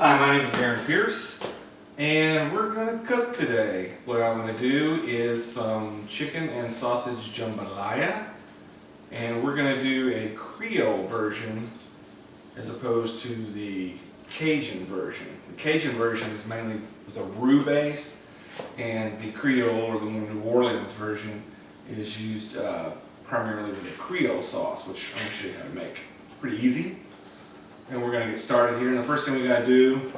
Hi, my name is Darren, and we're going to cook today. What I'm going to do is some chicken and sausage jambalaya, and we're going to do a Creole version as opposed to the Cajun version. The Cajun version is mainly a roux based, and the Creole or the New Orleans version is used primarily with a Creole sauce, which I'm going to show you how to make. It's pretty easy. And we're going to get started here. And the first thing we got to do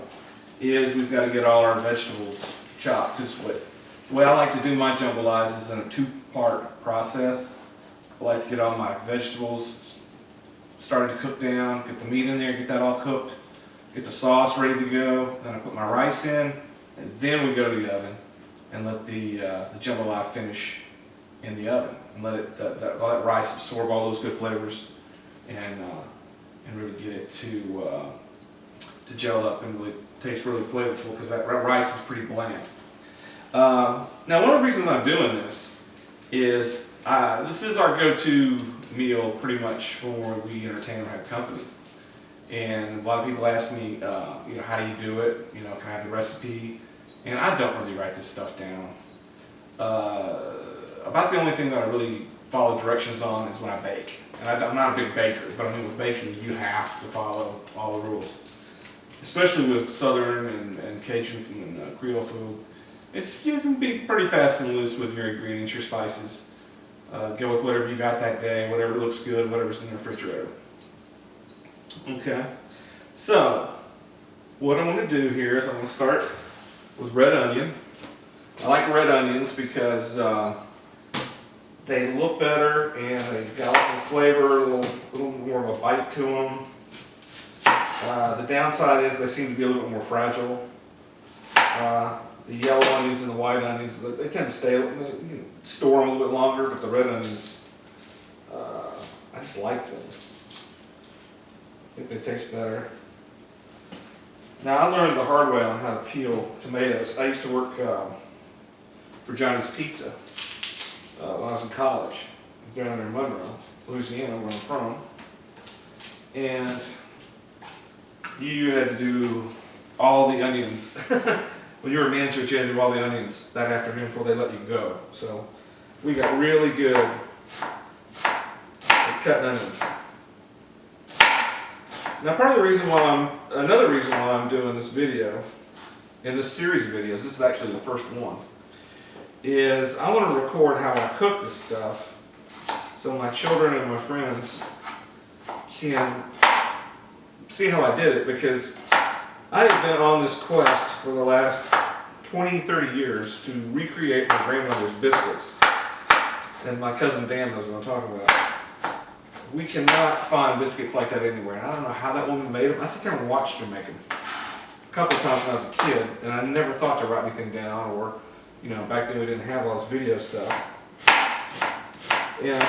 is we've got to get all our vegetables chopped. Because the way I like to do my jambalayas is in a two-part process. I like to get all my vegetables started to cook down, get the meat in there, get that all cooked, get the sauce ready to go. Then I put my rice in, and then we go to the oven and let the jambalaya finish in the oven and let all that rice absorb all those good flavors and really get it to gel up and really taste really flavorful, because that rice is pretty bland. Now, one of the reasons I'm doing this is this is our go-to meal pretty much for when we entertain or have company. And a lot of people ask me, how do you do it? Can I have the recipe? And I don't really write this stuff down. About the only thing that I really follow directions on is when I bake. And I'm not a big baker, but I mean, with baking, you have to follow all the rules. Especially with Southern and Cajun and Creole food. You can be pretty fast and loose with your ingredients, your spices. Go with whatever you got that day, whatever looks good, whatever's in the refrigerator. Okay, so what I'm going to do here is I'm going to start with red onion. I like red onions because they look better and they've got a little flavor, a little more of a bite to them. The downside is they seem to be a little bit more fragile. The yellow onions and the white onions, they tend to stay, you can store them a little bit longer, but the red onions, I just like them. I think they taste better. Now, I learned the hard way on how to peel tomatoes. I used to work for Johnny's Pizza when I was in college, down in Monroe, Louisiana, where I'm from. And you had to do all the onions. When you were a manager, you had to do all the onions that afternoon before they let you go. So we got really good at cutting onions. Now, another reason why I'm doing this video, in this series of videos, this is actually the first one, is I want to record how I cook this stuff so my children and my friends can see how I did it, because I have been on this quest for the last 20, 30 years to recreate my grandmother's biscuits. And my cousin Dan knows what I'm talking about. We cannot find biscuits like that anywhere. And I don't know how that woman made them. I sat there and watched her make them a couple of times when I was a kid, and I never thought to write anything down, or, back then we didn't have all this video stuff. And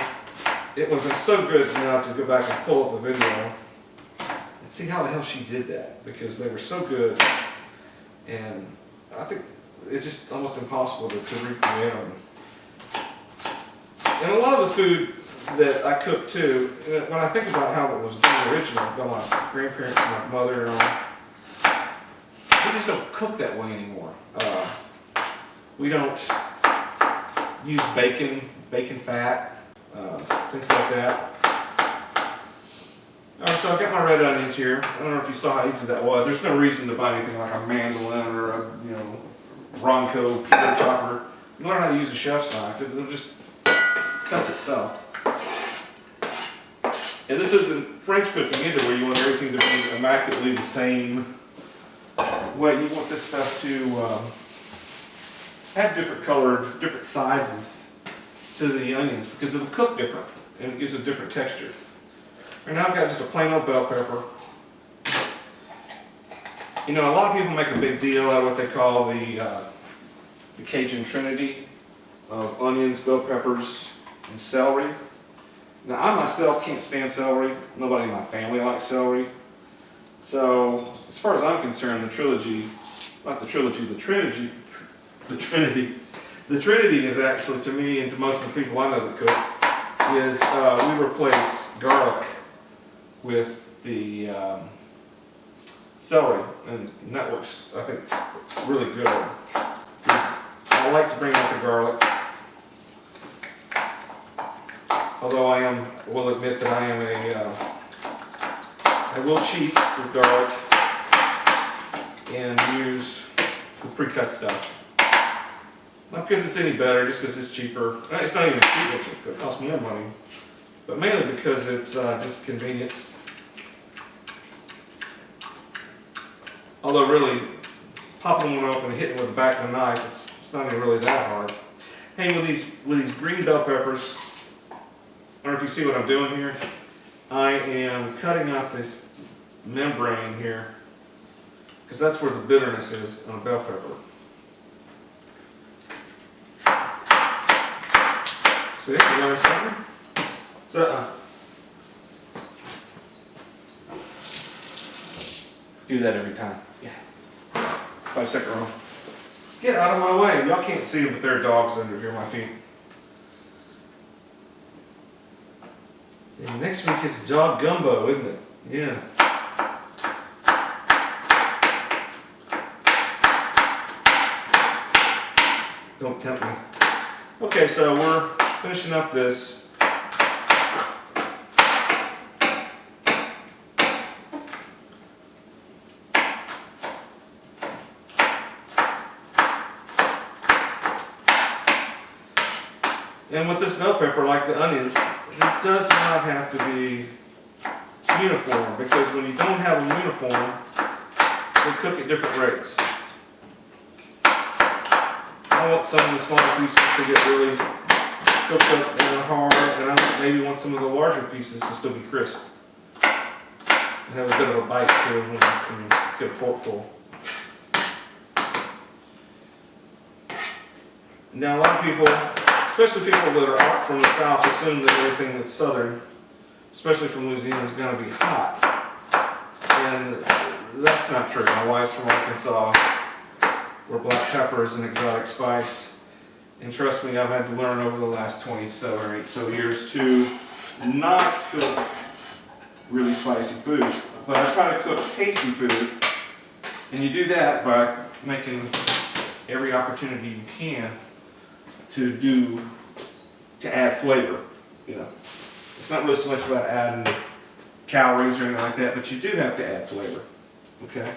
it would have been so good now to go back and pull up the video and see how the hell she did that, because they were so good, and I think it's just almost impossible to recreate them. And a lot of the food that I cook too, when I think about how it was done originally by my grandparents and my mother and all, we just don't cook that way anymore. We don't use bacon fat, things like that. Alright, so I've got my red onions here. I don't know if you saw how easy that was. There's no reason to buy anything like a mandolin or a Ronco pizza chopper. You learn how to use a chef's knife. It just cuts itself. And this isn't French cooking either, where you want everything to be immaculately the same way. You want this stuff to have different colored, different sizes to the onions, because it'll cook different and it gives a different texture. And now I've got just a plain old bell pepper. A lot of people make a big deal out of what they call the Cajun Trinity of onions, bell peppers, and celery. Now, I myself can't stand celery. Nobody in my family likes celery. So, as far as I'm concerned, the Trinity is actually, to me and to most of the people I know that cook, is we replace garlic with the celery, and that works, I think, really good. I like to bring out the garlic, although will admit that I will cheat with garlic and use the pre-cut stuff. Not because it's any better, just because it's cheaper. It's not even cheaper, it costs more money, but mainly because it's just convenience. Although really, popping one open and hitting it with the back of a knife, it's not even really that hard. Hey, with these green bell peppers, I don't know if you see what I'm doing here. I am cutting out this membrane here, because that's where the bitterness is on a bell pepper. See, you learn something? So, do that every time. Yeah. 5-second rule. Get out of my way. Y'all can't see them, but there are dogs under here, my feet. And next week it's dog gumbo, isn't it? Yeah. Don't tempt me. Okay, so we're finishing up this. And with this bell pepper, like the onions, it does not have to be uniform, because when you don't have them uniform, they cook at different rates. I want some of the smaller pieces to get really cooked up and hard, and I maybe want some of the larger pieces to still be crisp and have a bit of a bite to them when you get a forkful. Now a lot of people, especially people that are out from the south, assume that everything that's southern, especially from Louisiana, is going to be hot. And that's not true. My wife's from Arkansas, where black pepper is an exotic spice. And trust me, I've had to learn over the last 27 or 8 years to not cook really spicy food. But I try to cook tasty food. And you do that by making every opportunity you can to add flavor. You know, it's not really so much about adding calories or anything like that, but you do have to add flavor. Okay.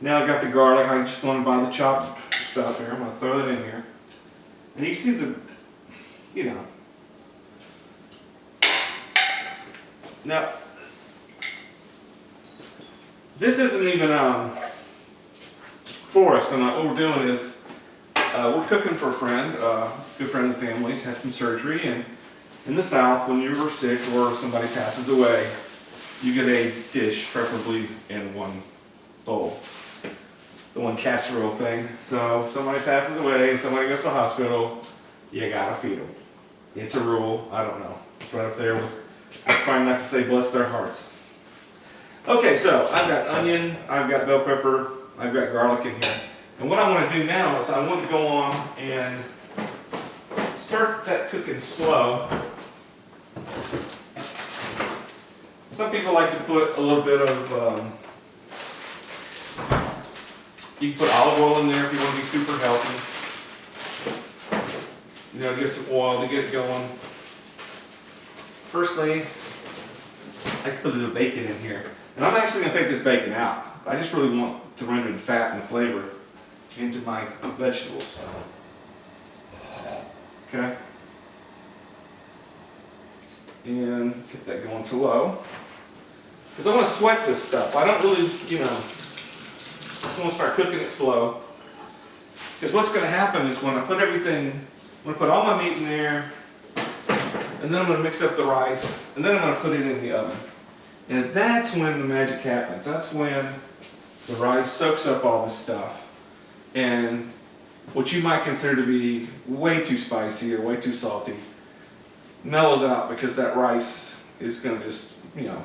Now I got the garlic. I just want to buy the chopped stuff here. I'm going to throw that in here, and you see now this isn't even for us. And what we're doing is we're cooking for a friend, good friend of the family's had some surgery, and in the South, when you're sick or somebody passes away, you get a dish, preferably in one bowl, the one casserole thing. So if somebody passes away, somebody goes to the hospital, you gotta feed them. It's a rule. I don't know. It's right up there with, I'm trying not to say bless their hearts. Okay, so I've got onion, I've got bell pepper, I've got garlic in here. And what I want to do now is I want to go on and start that cooking slow. Some people like to put a little bit of, you can put olive oil in there if you want to be super healthy. You know, get some oil to get it going. Personally, I put a little bacon in here. And I'm actually going to take this bacon out. I just really want to render the fat and the flavor into my vegetables. Okay? And get that going to low. Because I want to sweat this stuff. I don't really, you know, just want to start cooking it slow. Because what's going to happen is when I put everything, I'm going to put all my meat in there, and then I'm going to mix up the rice, and then I'm going to put it in the oven. And that's when the magic happens. That's when the rice soaks up all this stuff. And what you might consider to be way too spicy or way too salty mellows out, because that rice is going to just, you know,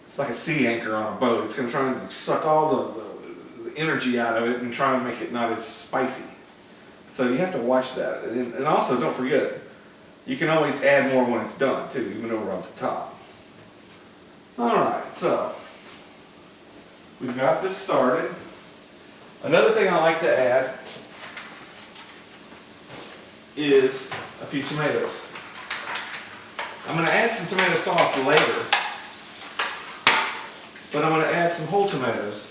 it's like a sea anchor on a boat. It's going to try and suck all the energy out of it and try and make it not as spicy. So you have to watch that. And also, don't forget, you can always add more when it's done too, even over on the top. Alright, so we've got this started. Another thing I like to add is a few tomatoes. I'm going to add some tomato sauce later, but I'm going to add some whole tomatoes.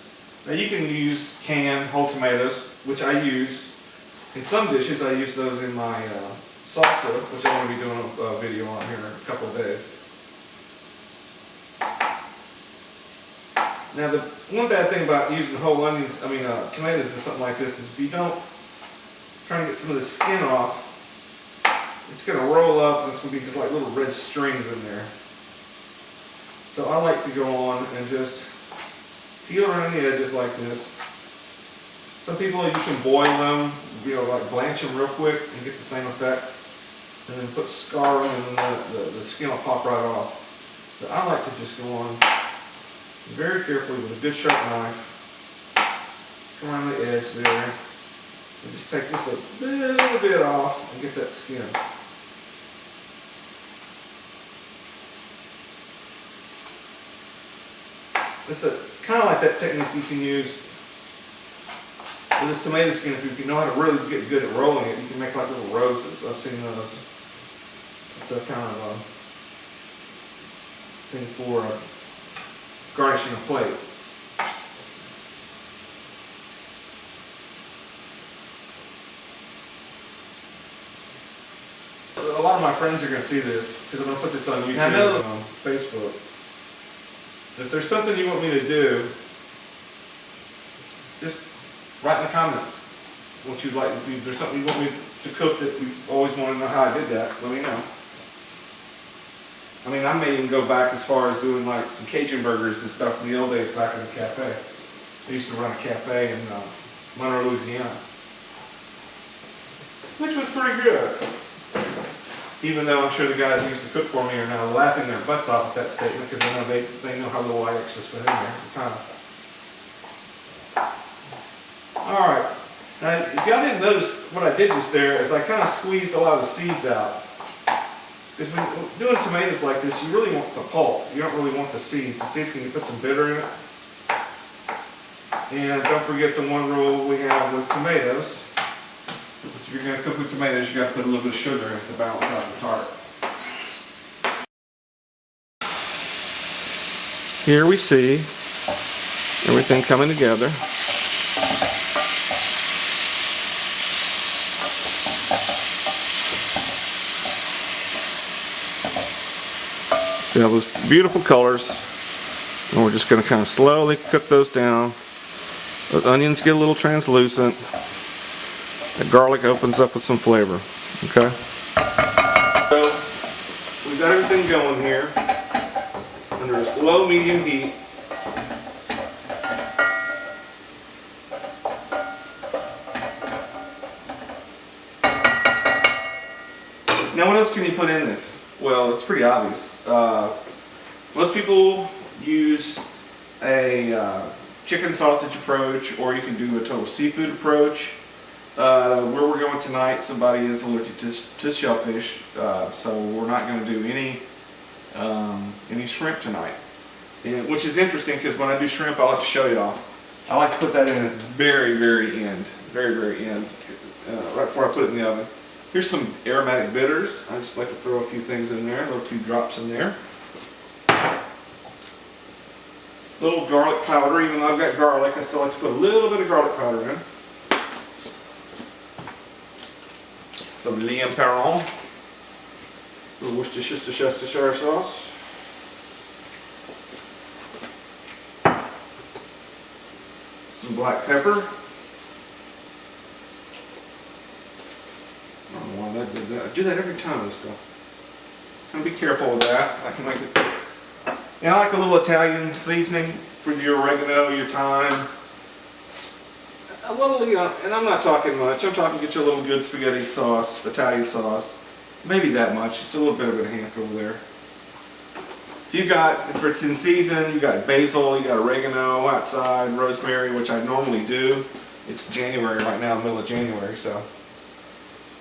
Now you can use canned whole tomatoes, which I use in some dishes. I use those in my salsa, which I'm going to be doing a video on here in a couple of days. Now the one bad thing about using whole tomatoes in something like this is if you don't try to get some of the skin off, it's going to roll up and it's going to be just like little red strings in there. So I like to go on and just peel around the edges like this. Some people, you can boil them, like blanch them real quick and get the same effect. And then put scar on them and the skin will pop right off. But I like to just go on very carefully with a good sharp knife. Come around the edge there. And just take just a little bit off and get that skin. It's kind of like that technique you can use with this tomato skin. If you know how to really get good at rolling it, you can make like little roses. I've seen those. It's a kind of a thing for garnishing a plate. A lot of my friends are going to see this because I'm going to put this on YouTube and on Facebook. If there's something you want me to do, just write in the comments what you'd like. If there's something you want me to cook that you always want to know how I did that, let me know. I mean, I may even go back as far as doing like some Cajun burgers and stuff in the old days back in the cafe. I used to run a cafe in Monroe, Louisiana, which was pretty good. Even though I'm sure the guys who used to cook for me are now laughing their butts off at that statement because they know how little I actually spent in there at the time. Alright, now if y'all didn't notice what I did just there is I kind of squeezed a lot of the seeds out. Because when doing tomatoes like this, you really want the pulp. You don't really want the seeds. The seeds can put some bitter in it. And don't forget the one rule we have with tomatoes. If you're going to cook with tomatoes, you got to put a little bit of sugar in it to balance out the tart. Here we see everything coming together. See all those beautiful colors. And we're just going to kind of slowly cook those down. Those onions get a little translucent. The garlic opens up with some flavor, okay? So, we've got everything going here under low, medium heat. Now what else can you put in this? Well, it's pretty obvious. Most people use a chicken sausage approach, or you can do a total seafood approach. Where we're going tonight, somebody is allergic to shellfish, so we're not going to do any shrimp tonight. And, which is interesting because when I do shrimp, I like to show y'all. I like to put that in at the very, very end, right before I put it in the oven. Here's some aromatic bitters. I just like to throw a few things in there, a few drops in there. Little garlic powder, even though I've got garlic, I still like to put a little bit of garlic powder in. Some Liam Perron, a little Worcestershire sauce. Some black pepper. I don't know why that did that. I do that every time with this stuff. I'm gonna be careful with that. I can make it. And I like a little Italian seasoning for your oregano, your thyme. A little, and I'm not talking much. I'm talking get you a little good spaghetti sauce, Italian sauce. Maybe that much, just a little bit of a handful there. If it's in season, you got basil, you got oregano outside, rosemary, which I normally do. It's January right now, middle of January, so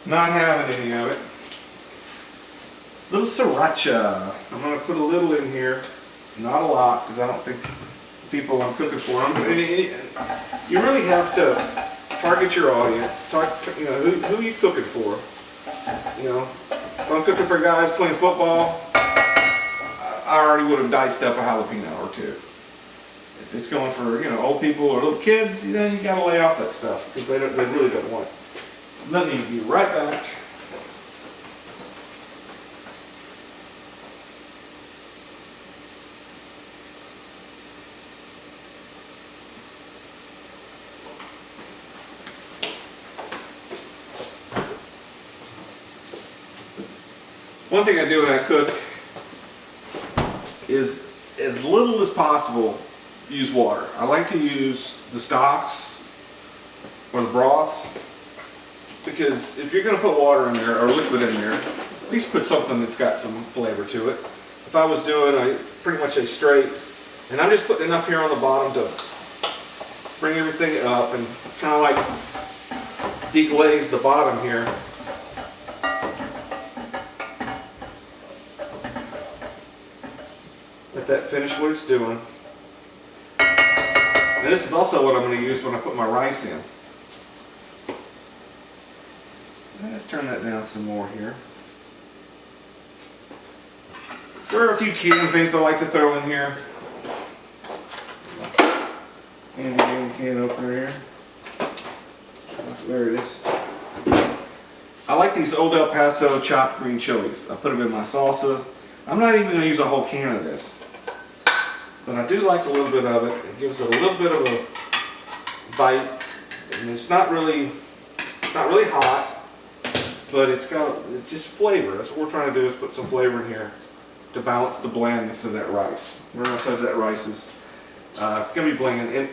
not having any of it. Little sriracha. I'm going to put a little in here, not a lot, because I don't think people I'm cooking for. You really have to target your audience. You know, who you cooking for. You know, if I'm cooking for guys playing football, I already would have diced up a jalapeno or two. If it's going for, you know, old people or little kids, you know, you gotta lay off that stuff because they really don't want it. Let me be right back. One thing I do when I cook is, as little as possible, use water. I like to use the stocks or the broths, because if you're going to put water in there or liquid in there, at least put something that's got some flavor to it. If I was doing pretty much a straight, and I'm just putting enough here on the bottom to bring everything up and kind of like deglaze the bottom here. Let that finish what it's doing. And this is also what I'm going to use when I put my rice in. Let's turn that down some more here. There are a few can things I like to throw in here. And the can opener here. There it is. I like these Old El Paso chopped green chilies. I put them in my salsa. I'm not even going to use a whole can of this. But I do like a little bit of it. It gives it a little bit of a bite. And it's not really hot, but it's just flavor. That's what we're trying to do, is put some flavor in here to balance the blandness of that rice. We're going to touch that rice is going to be bland. And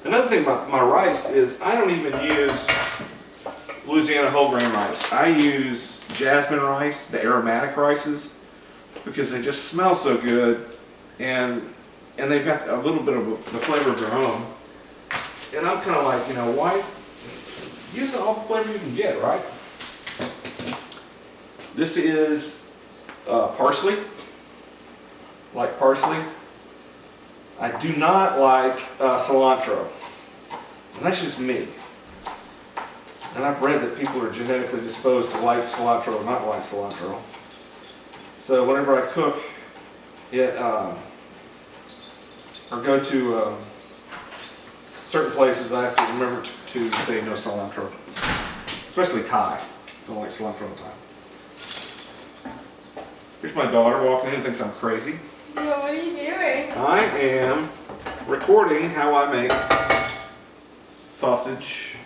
another thing about my rice is I don't even use Louisiana whole grain rice. I use jasmine rice, the aromatic rices, because they just smell so good, and they've got a little bit of the flavor of their own. And I'm kind of like, you know, why use all the flavor you can get, right? This is parsley. Like parsley. I do not like cilantro, and that's just me. And I've read that people are genetically disposed to like cilantro or not like cilantro. So whenever I cook it, or go to certain places, I have to remember to say no cilantro. Especially Thai. Don't like cilantro in Thai. Here's my daughter walking in and thinks I'm crazy. No, what are you doing? I am recording how I make sausage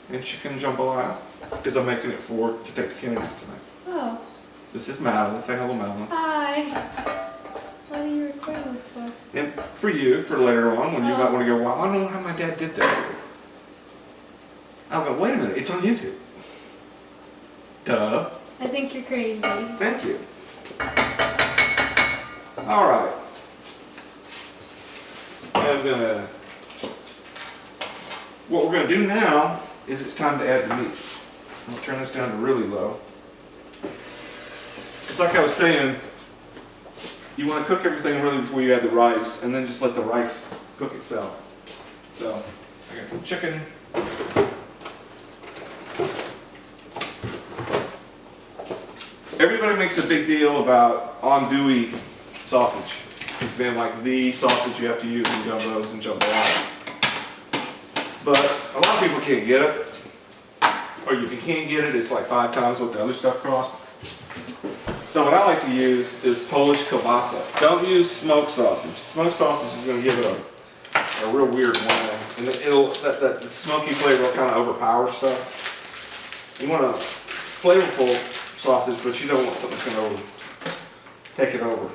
and chicken jambalaya, because I'm making it to take to Kennedy's tonight. Oh. This is Madeline. Say hello, Madeline. Hi. What are you recording this for? And for you, for later on, when you might want to go, well, I don't know how my dad did that. I'll go, wait a minute, it's on YouTube. Duh. I think you're crazy. Thank you. All right. What we're going to do now is it's time to add the meat. I'm going to turn this down to really low. It's like I was saying, you want to cook everything really before you add the rice, and then just let the rice cook itself. So, I got some chicken. Everybody makes a big deal about andouille sausage. It's been like the sausage you have to use in jumbos and jambalaya. But a lot of people can't get it. Or if you can't get it, it's like 5 times what the other stuff costs. So what I like to use is Polish kielbasa. Don't use smoked sausage. Smoked sausage is going to give it a real weird wang. And that smoky flavor will kind of overpower stuff. You want a flavorful sausage, but you don't want something that's going to take it over.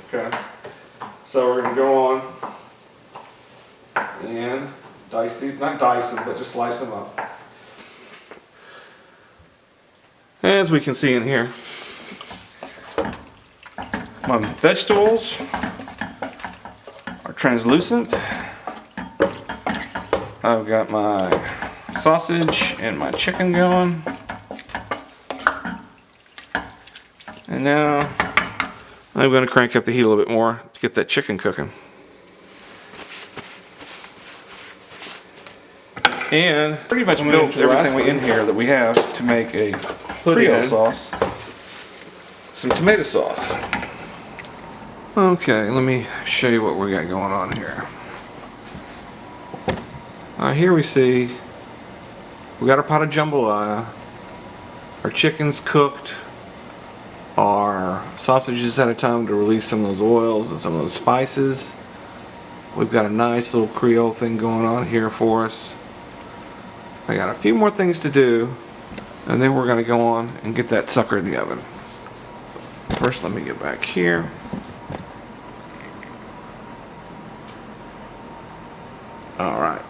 Okay? So we're going to go on and dice these. Not dice them, but just slice them up. As we can see in here, my vegetables are translucent. I've got my sausage and my chicken going. And now I'm going to crank up the heat a little bit more to get that chicken cooking. And Pretty much I'm built gonna everything we in here that we have to make a Creole sauce. Some tomato sauce. Okay, let me show you what we got going on here. Here we see we got our pot of jambalaya. Our chicken's cooked. Our sausages had a time to release some of those oils and some of those spices. We've got a nice little Creole thing going on here for us. I got a few more things to do, and then we're gonna go on and get that sucker in the oven. First, let me get back here. All right.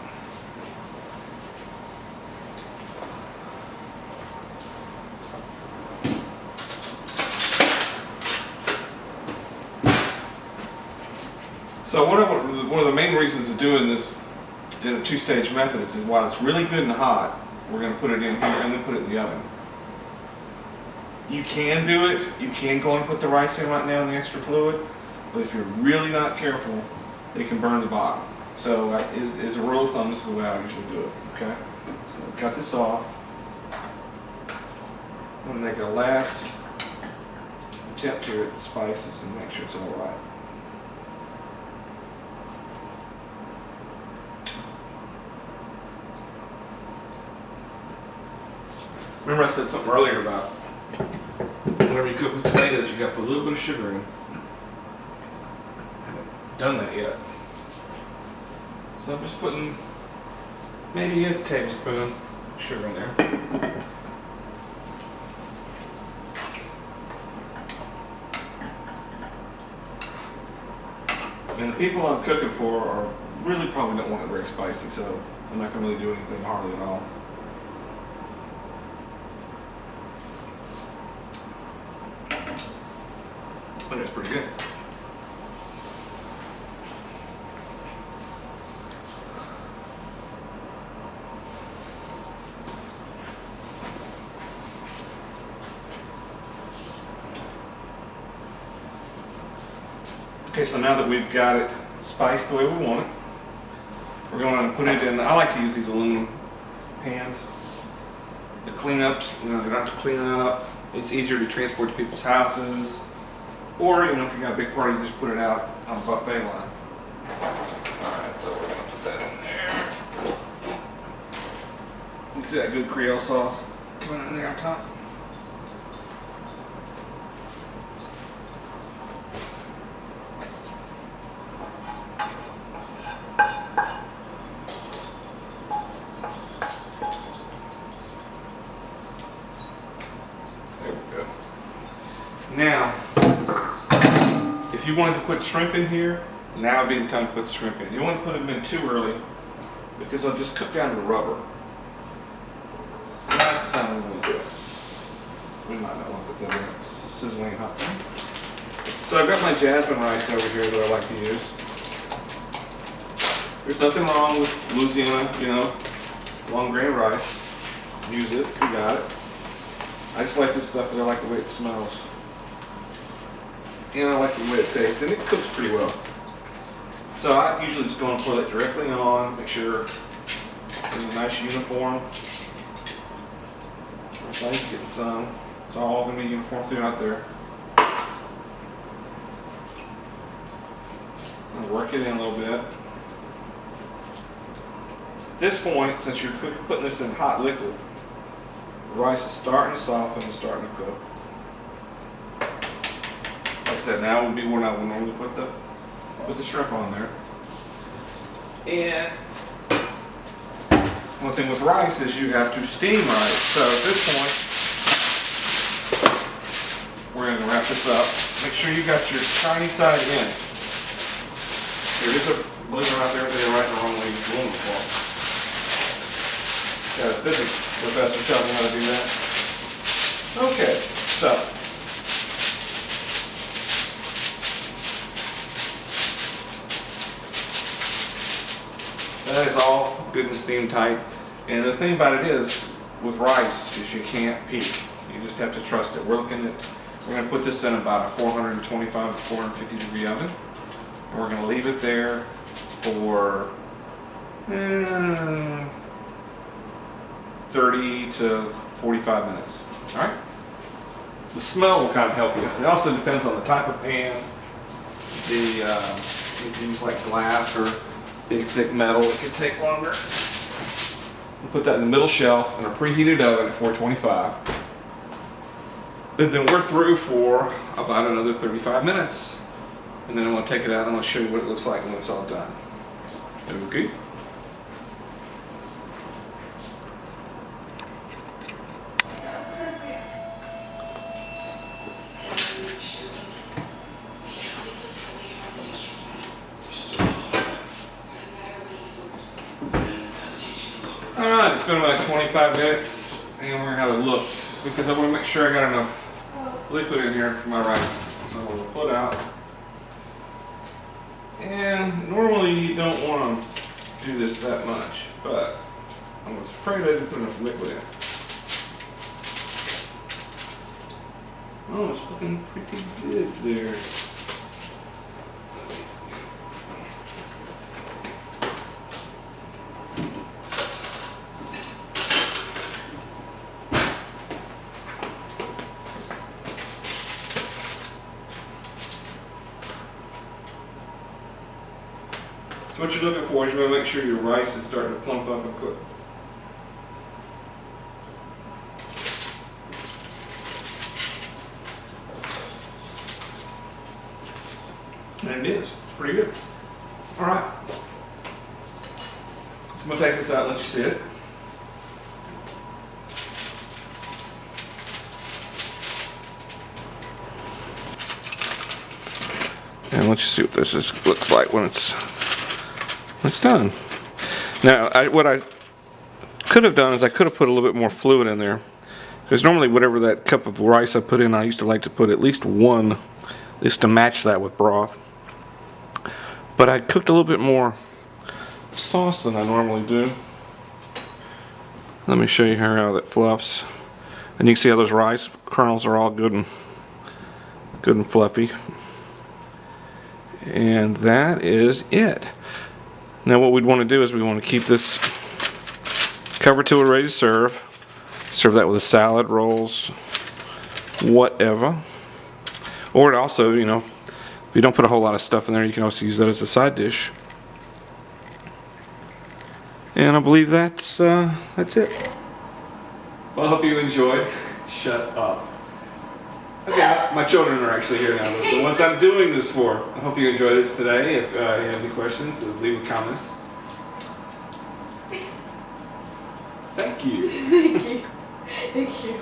So one of the main reasons of doing this in a two-stage method is that while it's really good and hot, we're going to put it in here and then put it in the oven. You can do it. You can go and put the rice in right now in the extra fluid, but if you're really not careful, it can burn the bottom. So as a rule of thumb, this is the way I usually do it. Okay. So cut this off. I'm going to make a last attempt here at the spices and make sure it's all right. Remember I said something earlier about whenever you cook with tomatoes, you got to put a little bit of sugar in. I haven't done that yet. So I'm just putting maybe a tablespoon of sugar in there. And the people I'm cooking for are really probably don't want it very spicy, so I'm not going to really do anything hardly at all. But it's pretty good. Okay, so now that we've got it spiced the way we want it, we're going to put it in. I like to use these aluminum pans. The cleanups, you know, they don't have to clean it up. It's easier to transport to people's houses. Or, you know, if you got a big party, you just put it out on the buffet line. Alright, so we're going to put that in there. You can see that good Creole sauce coming in there on top. There we go. Now, if you wanted to put shrimp in here, now would be the time to put the shrimp in. You don't want to put them in too early because they'll just cook down to rubber. So now's the time we want to do it. We might not want to put that in. It's sizzling hot. So I've got my jasmine rice over here that I like to use. There's nothing wrong with Louisiana, you know, long grain rice. Use it if you got it. I just like this stuff because I like the way it smells. And I like the way it tastes, and it cooks pretty well. So I usually just go and pour that directly on, make sure it's a nice uniform. Everything's getting some. It's all going to be uniform throughout there. I'll work it in a little bit. At this point, since you're putting this in hot liquid, the rice is starting to soften and starting to cook. Like I said, now would be when I would normally put the shrimp on there. And one thing with rice is you have to steam rice. So at this point, we're going to wrap this up. Make sure you got your shiny side in. There is a, believe it or not, there's a right and wrong way to do it for. Got a physics professor telling me how to do that. Okay, so. That is all good and steam tight. And the thing about it is, with rice, is you can't peek. You just have to trust it. We're going to put this in about a 425 to 450 degree oven. And we're going to leave it there for 30 to 45 minutes. All right. The smell will kind of help you. It also depends on the type of pan. If you use like glass or big thick metal, it could take longer. We'll put that in the middle shelf in a preheated oven at 425. And then we're through for about another 35 minutes. And then I'm going to take it out and I'm going to show you what it looks like when it's all done. Okay. Alright, it's been about 25 minutes and we're going to have a look because I want to make sure I got enough liquid in here for my rice. So we'll put out. And normally you don't want to do this that much, but I was afraid I didn't put enough liquid in. Oh, it's looking pretty good there. So what you're looking for is you want to make sure your rice is starting to plump up and cook. And it is. It's pretty good. All right. So I'm going to take this out and let you see it. And let you see what this looks like when it's done. Now, what I could have done is I could have put a little bit more fluid in there. Because normally whatever that cup of rice I put in, I used to like to put at least one, at least to match that with broth. But I cooked a little bit more sauce than I normally do. Let me show you here how that fluffs. And you can see how those rice kernels are all good and fluffy. And that is it. Now what we'd want to do is we want to keep this covered till we're ready to serve. Serve that with a salad, rolls, whatever. Or it also, you know, if you don't put a whole lot of stuff in there, you can also use that as a side dish. And I believe that's it. Well, I hope you enjoyed. Shut up. Okay, my children are actually here now, the ones I'm doing this for. I hope you enjoyed this today. If you have any questions, leave comments. Thank you. Thank you. Thank you.